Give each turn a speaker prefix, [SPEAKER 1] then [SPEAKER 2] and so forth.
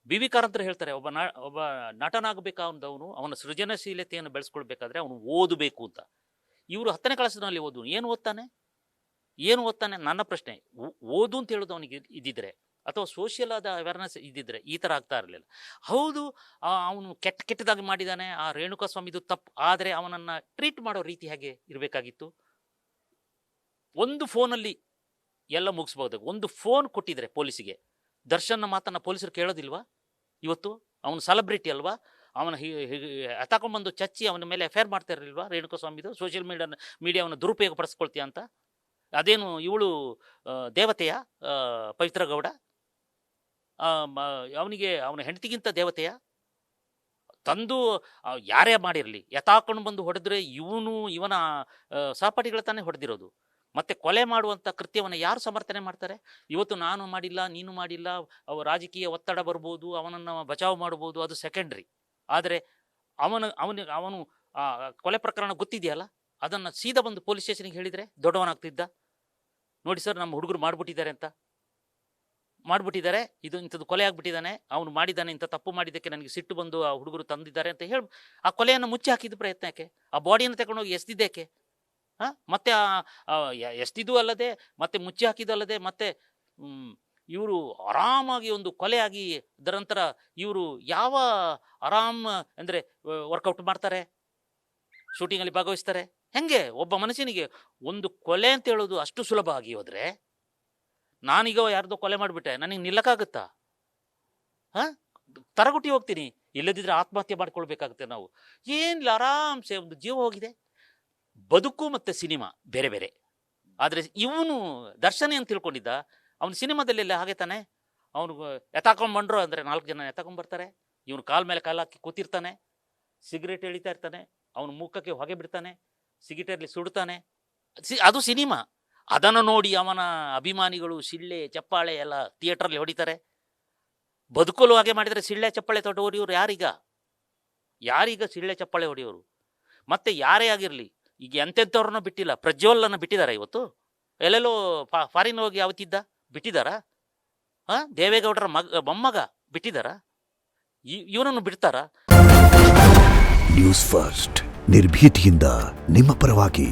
[SPEAKER 1] B V ಕಾರಂತರು ಹೇಳ್ತಾರೆ, ಒಬ್ಬ ನಟನಾಗಬೇಕಾದವನು ಅವನ ಸೃಜನಶೀಲತೆಯನ್ನು ಬೆಳೆಸ್ಕೊಳ್ಬೇಕಾದ್ರೆ ಅವನು ಓದಬೇಕು ಅಂತ. ಇವರು 10ನೇ ಕ್ಲಾಸಿನಲ್ಲಿ ಏನು ಓದ್ತಾನೆ ನನ್ನ ಪ್ರಶ್ನೆ. ಓದು ಅಂತ ಹೇಳೋದು ಅವನಿಗೆ ಇದ್ದಿದ್ರೆ, ಅಥವಾ ಸೋಷಿಯಲ್ ಆದ ಅವೇರ್ನೆಸ್ ಇದ್ದಿದ್ರೆ ಈ ಥರ ಆಗ್ತಾ ಇರಲಿಲ್ಲ. ಹೌದು, ಅವನು ಕೆಟ್ಟದಾಗಿ ಮಾಡಿದ್ದಾನೆ, ಆ ರೇಣುಕಾ ಸ್ವಾಮಿದು ತಪ್ಪು, ಆದರೆ ಅವನನ್ನು ಟ್ರೀಟ್ ಮಾಡೋ ರೀತಿ ಹೇಗೆ ಇರಬೇಕಾಗಿತ್ತು? ಒಂದು ಫೋನಲ್ಲಿ ಎಲ್ಲ ಮುಗಿಸ್ಬೋದು. ಒಂದು ಫೋನ್ ಕೊಟ್ಟಿದ್ರೆ ಪೊಲೀಸಿಗೆ, ದರ್ಶನ್ನ ಮಾತನ್ನು ಪೊಲೀಸರು ಕೇಳೋದಿಲ್ವಾ? ಇವತ್ತು ಅವನು ಸೆಲೆಬ್ರಿಟಿ ಅಲ್ವಾ? ಅವನ ಎತ್ತಾಕೊಂಡ್ಬಂದು ಚಚ್ಚಿ ಅವನ ಮೇಲೆ ಎಫ್ ಐ ಆರ್ ಮಾಡ್ತಾ ಇರಲಿಲ್ವಾ? ರೇಣುಕಾ ಸ್ವಾಮಿದು ಸೋಷಿಯಲ್ ಮೀಡಿಯಾವನ್ನು ದುರುಪಯೋಗ ಪಡಿಸ್ಕೊಳ್ತೀಯ ಅಂತ. ಅದೇನು ಇವಳು ದೇವತೆಯ ಪವಿತ್ರ ಗೌಡ, ಅವನ ಹೆಂಡತಿಗಿಂತ ದೇವತೆಯ ತಂದು ಯಾರೇ ಮಾಡಿರಲಿ ಎತ್ತಾಕೊಂಡು ಬಂದು ಹೊಡೆದ್ರೆ ಇವನ ಸಹಪಾಠಿಗಳ ತಾನೇ ಹೊಡೆದಿರೋದು. ಮತ್ತೆ ಕೊಲೆ ಮಾಡುವಂಥ ಕೃತ್ಯವನ್ನು ಯಾರು ಸಮರ್ಥನೆ ಮಾಡ್ತಾರೆ? ಇವತ್ತು ನಾನು ಮಾಡಿಲ್ಲ, ನೀನು ಮಾಡಿಲ್ಲ, ರಾಜಕೀಯ ಒತ್ತಡ ಬರ್ಬೋದು, ಅವನನ್ನು ಬಚಾವ್ ಮಾಡ್ಬೋದು, ಅದು ಸೆಕೆಂಡ್ರಿ. ಆದರೆ ಅವನು ಕೊಲೆ ಪ್ರಕರಣ ಗೊತ್ತಿದೆಯಲ್ಲ, ಅದನ್ನು ಸೀದಾ ಬಂದು ಪೊಲೀಸ್ ಸ್ಟೇಷನ್ಗೆ ಹೇಳಿದರೆ ದೊಡ್ಡವನಾಗ್ತಿದ್ದ. ನೋಡಿ ಸರ್, ನಮ್ಮ ಹುಡುಗರು ಮಾಡಿಬಿಟ್ಟಿದ್ದಾರೆ, ಇಂಥದ್ದು ಕೊಲೆ ಆಗಿಬಿಟ್ಟಿದ್ದಾನೆ, ಅವನು ಮಾಡಿದ್ದಾನೆ, ಇಂಥ ತಪ್ಪು ಮಾಡಿದ್ದಕ್ಕೆ ನನಗೆ ಸಿಟ್ಟು ಬಂದು ಆ ಹುಡುಗರು ತಂದಿದ್ದಾರೆ ಅಂತ ಹೇಳಿ ಆ ಕೊಲೆಯನ್ನು ಮುಚ್ಚಿ ಹಾಕಿದ ಪ್ರಯತ್ನಕ್ಕೆ, ಆ ಬಾಡಿಯನ್ನು ತಗೊಂಡೋಗಿ ಎಸ್ದಿದ್ದಕ್ಕೆ, ಮತ್ತೆ ಎಸ್ದಿದ್ದು ಅಲ್ಲದೆ, ಮತ್ತೆ ಮುಚ್ಚಿ ಹಾಕಿದಲ್ಲದೆ, ಮತ್ತೆ ಇವರು ಆರಾಮಾಗಿ ಒಂದು ಕೊಲೆ ಆಗಿ ಅದರ ನಂತರ ಇವರು ಯಾವ ಆರಾಮ್ ಅಂದರೆ ವರ್ಕೌಟ್ ಮಾಡ್ತಾರೆ, ಶೂಟಿಂಗಲ್ಲಿ ಭಾಗವಹಿಸ್ತಾರೆ. ಹೆಂಗೆ ಒಬ್ಬ ಮನುಷ್ಯನಿಗೆ ಒಂದು ಕೊಲೆ ಅಂತ ಹೇಳೋದು ಅಷ್ಟು ಸುಲಭ ಆಗಿ ಹೋದರೆ, ನಾನೀಗ ಯಾರ್ದೋ ಕೊಲೆ ಮಾಡಿಬಿಟ್ಟೆ, ನನಗೆ ನಿಲ್ಲಕ್ಕಾಗುತ್ತಾ? ತರಗುಟ್ಟಿ ಹೋಗ್ತೀನಿ, ಇಲ್ಲದಿದ್ದರೆ ಆತ್ಮಹತ್ಯೆ ಮಾಡ್ಕೊಳ್ಬೇಕಾಗುತ್ತೆ ನಾವು. ಏನಿಲ್ಲ, ಆರಾಮ್ಸೆ ಒಂದು ಜೀವ ಹೋಗಿದೆ. ಬದುಕು ಮತ್ತು ಸಿನಿಮಾ ಬೇರೆ ಬೇರೆ. ಆದರೆ ಇವನು ದರ್ಶನ ಅಂತ ತಿಳ್ಕೊಂಡಿದ್ದ, ಅವನು ಸಿನಿಮಾದಲ್ಲೆಲ್ಲ ಹಾಗೆ ತಾನೆ. ಅವನು ಎತ್ತಾಕೊಂಡ್ಬಂಡ್ರು ಅಂದರೆ 4 ಜನ ಎತ್ತಾಕೊಂಡ್ಬರ್ತಾರೆ, ಇವನು ಕಾಲ್ ಮೇಲೆ ಕಾಲು ಹಾಕಿ ಕೂತಿರ್ತಾನೆ, ಸಿಗರೇಟ್ ಎಳಿತಾ ಇರ್ತಾನೆ, ಅವನು ಮುಖಕ್ಕೆ ಹೊಗೆ ಬಿಡ್ತಾನೆ, ಸಿಗರೇಟಲ್ಲಿ ಸುಡ್ತಾನೆ. ಅದು ಸಿನಿಮಾ. ಅದನ್ನು ನೋಡಿ ಅವನ ಅಭಿಮಾನಿಗಳು ಸಿಳ್ಳೆ ಚಪ್ಪಾಳೆ ಎಲ್ಲ ಥಿಯೇಟ್ರಲ್ಲಿ ಹೊಡಿತಾರೆ. ಬದುಕಲು ಹಾಗೆ ಮಾಡಿದರೆ ಸಿಳ್ಳೆ ಚಪ್ಪಾಳೆ ಹೊಡೆಯೋರು ಯಾರೀಗ ಸಿಳ್ಳೆ ಚಪ್ಪಾಳೆ ಹೊಡೆಯೋರು? ಮತ್ತೆ ಯಾರೇ ಆಗಿರಲಿ, ಈಗ ಎಂತೆಂಥವ್ರನ್ನ ಬಿಟ್ಟಿಲ್ಲ. ಪ್ರಜ್ವಲನ್ನು ಬಿಟ್ಟಿದ್ದಾರೆ ಇವತ್ತು, ಎಲ್ಲೆಲ್ಲೋ ಫಾರಿನ್ ಹೋಗಿ ಯಾವತ್ತಿದ್ದ ಬಿಟ್ಟಿದ್ದಾರಾ? ದೇವೇಗೌಡರ ಮೊಮ್ಮಗ ಬಿಟ್ಟಿದ್ದಾರಾ? ಇವನನ್ನು ಬಿಡ್ತಾರಾ?
[SPEAKER 2] ನ್ಯೂಸ್ ಫಸ್ಟ್, ನಿರ್ಭೀತಿಯಿಂದ ನಿಮ್ಮ ಪರವಾಗಿ.